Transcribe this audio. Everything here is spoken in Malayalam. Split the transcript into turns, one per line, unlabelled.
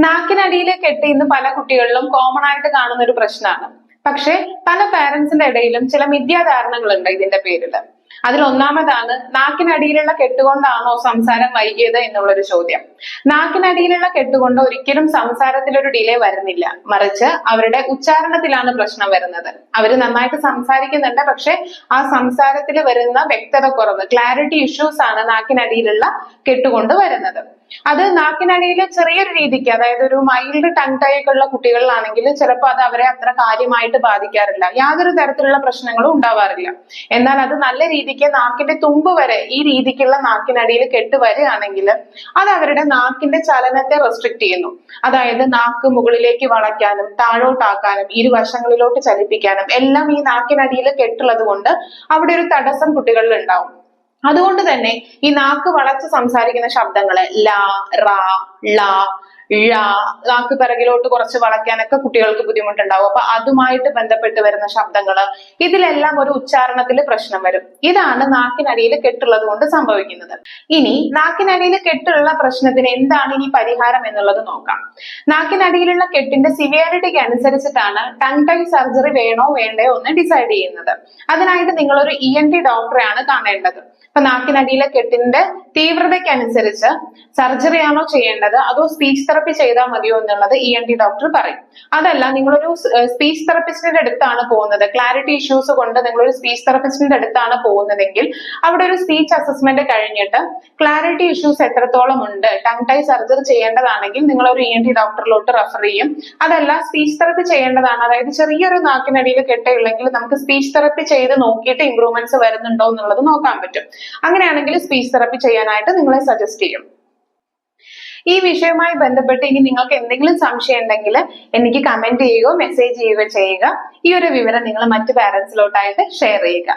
നാക്കിനടിയിലെ കെട്ട് ഇന്ന് പല കുട്ടികളിലും കോമൺ ആയിട്ട് കാണുന്ന ഒരു പ്രശ്നമാണ്. പക്ഷെ പല പാരന്റ്സിന്റെ ഇടയിലും ചില മിഥ്യാധാരണകളുണ്ട് ഇതിന്റെ പേരിൽ. അതിൽ ഒന്നാമതാണ് നാക്കിനടിയിലുള്ള കെട്ടുകൊണ്ടാണോ സംസാരം വൈകിയത് എന്നുള്ളൊരു ചോദ്യം. നാക്കിനടിയിലുള്ള കെട്ടുകൊണ്ട് ഒരിക്കലും സംസാരത്തിൽ ഒരു ഡിലേ വരുന്നില്ല, മറിച്ച് അവരുടെ ഉച്ചാരണത്തിലാണ് പ്രശ്നം വരുന്നത്. അവര് നന്നായിട്ട് സംസാരിക്കുന്നുണ്ട്, പക്ഷെ ആ സംസാരത്തിൽ വരുന്ന വ്യക്തത കുറവ്, ക്ലാരിറ്റി ഇഷ്യൂസ് ആണ് നാക്കിനടിയിലുള്ള കെട്ടുകൊണ്ട് വരുന്നത്. അത് നാക്കിനടിയിൽ ചെറിയൊരു രീതിക്ക്, അതായത് ഒരു മൈൽഡ് ടങ് ടൈ ഒക്കെ ഉള്ള കുട്ടികളിലാണെങ്കിൽ ചിലപ്പോൾ അത് അവരെ അത്ര കാര്യമായിട്ട് ബാധിക്കാറില്ല, യാതൊരു തരത്തിലുള്ള പ്രശ്നങ്ങളും ഉണ്ടാവാറില്ല. എന്നാൽ അത് നല്ല രീതിക്ക് നാക്കിന്റെ തുമ്പ് വരെ ഈ രീതിക്കുള്ള നാക്കിനടിയിൽ കെട്ട് വരികയാണെങ്കിൽ അത് അവരുടെ നാക്കിന്റെ ചലനത്തെ റെസ്ട്രിക്ട് ചെയ്യുന്നു. അതായത് നാക്ക് മുകളിലേക്ക് വളയ്ക്കാനും താഴോട്ടാക്കാനും ഇരുവശങ്ങളിലോട്ട് ചലിപ്പിക്കാനും എല്ലാം ഈ നാക്കിനടിയിൽ കെട്ടുള്ളത് കൊണ്ട് അവിടെ ഒരു തടസ്സം കുട്ടികളിൽ ഉണ്ടാവും. അതുകൊണ്ട് തന്നെ ഈ നാക്ക് വളച്ച് സംസാരിക്കുന്ന ശബ്ദങ്ങള് ല, റ, ള, ഴ, നാക്ക് പിറകിലോട്ട് കുറച്ച് വളയ്ക്കാനൊക്കെ കുട്ടികൾക്ക് ബുദ്ധിമുട്ടുണ്ടാവും. അപ്പൊ അതുമായിട്ട് ബന്ധപ്പെട്ട് വരുന്ന ശബ്ദങ്ങള്, ഇതിലെല്ലാം ഒരു ഉച്ചാരണത്തിൽ പ്രശ്നം വരും. ഇതാണ് നാക്കിനടിയിൽ കെട്ടുള്ളത് കൊണ്ട് സംഭവിക്കുന്നത്. ഇനി നാക്കിനടിയിൽ കെട്ടുള്ള പ്രശ്നത്തിന് എന്താണ് ഇനി പരിഹാരം എന്നുള്ളത് നോക്കാം. നാക്കിനടിയിലുള്ള കെട്ടിന്റെ സിവിയറിറ്റിക്ക് അനുസരിച്ചിട്ടാണ് ടങ് ടൈ സർജറി വേണോ വേണ്ടയോ എന്ന് ഡിസൈഡ് ചെയ്യുന്നത്. അതിനായിട്ട് നിങ്ങൾ ഒരു ENT ഡോക്ടറെയാണ് കാണേണ്ടത്. അപ്പൊ നാക്കിനടിയിലെ കെട്ടിന്റെ തീവ്രതയ്ക്ക് അനുസരിച്ച് സർജറി ആണോ ചെയ്യേണ്ടത് അതോ സ്പീച്ച് തെറപ്പി ചെയ്താൽ മതിയോ എന്നുള്ളത് ENT ഡോക്ടർ പറയും. അതല്ല, നിങ്ങളൊരു സ്പീച്ച് തെറപ്പിസ്റ്റിന്റെ അടുത്താണ് പോകുന്നത്, ക്ലാരിറ്റി ഇഷ്യൂസ് കൊണ്ട് നിങ്ങളൊരു സ്പീച്ച് തെറപ്പിസ്റ്റിന്റെ അടുത്താണ് പോകുന്നതെങ്കിൽ അവിടെ ഒരു സ്പീച്ച് അസസ്മെന്റ് കഴിഞ്ഞിട്ട് ക്ലാരിറ്റി ഇഷ്യൂസ് എത്രത്തോളം ഉണ്ട്, ടങ് ടൈ സർജറി ചെയ്യേണ്ടതാണെങ്കിൽ നിങ്ങൾ ഒരു ENT ഡോക്ടറിലോട്ട് റെഫർ ചെയ്യും. അതല്ല, സ്പീച്ച് തെറപ്പി ചെയ്യേണ്ടതാണ്, അതായത് ചെറിയൊരു നാക്കിനടിയിൽ കെട്ടുള്ളെങ്കിൽ നമുക്ക് സ്പീച്ച് തെറപ്പി ചെയ്ത് നോക്കിയിട്ട് ഇംപ്രൂവ്മെന്റ്സ് വരുന്നുണ്ടോ എന്നുള്ളത് നോക്കാൻ പറ്റും. അങ്ങനെയാണെങ്കിൽ സ്പീച്ച് തെറപ്പി ചെയ്യാനായിട്ട് നിങ്ങളെ സജസ്റ്റ് ചെയ്യും. ഈ വിഷയവുമായി ബന്ധപ്പെട്ട് ഇനി നിങ്ങൾക്ക് എന്തെങ്കിലും സംശയം ഉണ്ടെങ്കിൽ എനിക്ക് കമന്റ് ചെയ്യുകയോ മെസ്സേജ് ചെയ്യുകയോ ചെയ്യുക. ഈ ഒരു വിവരം നിങ്ങൾ മറ്റു പാരന്റ്സിലോട്ടായിട്ട് ഷെയർ ചെയ്യുക.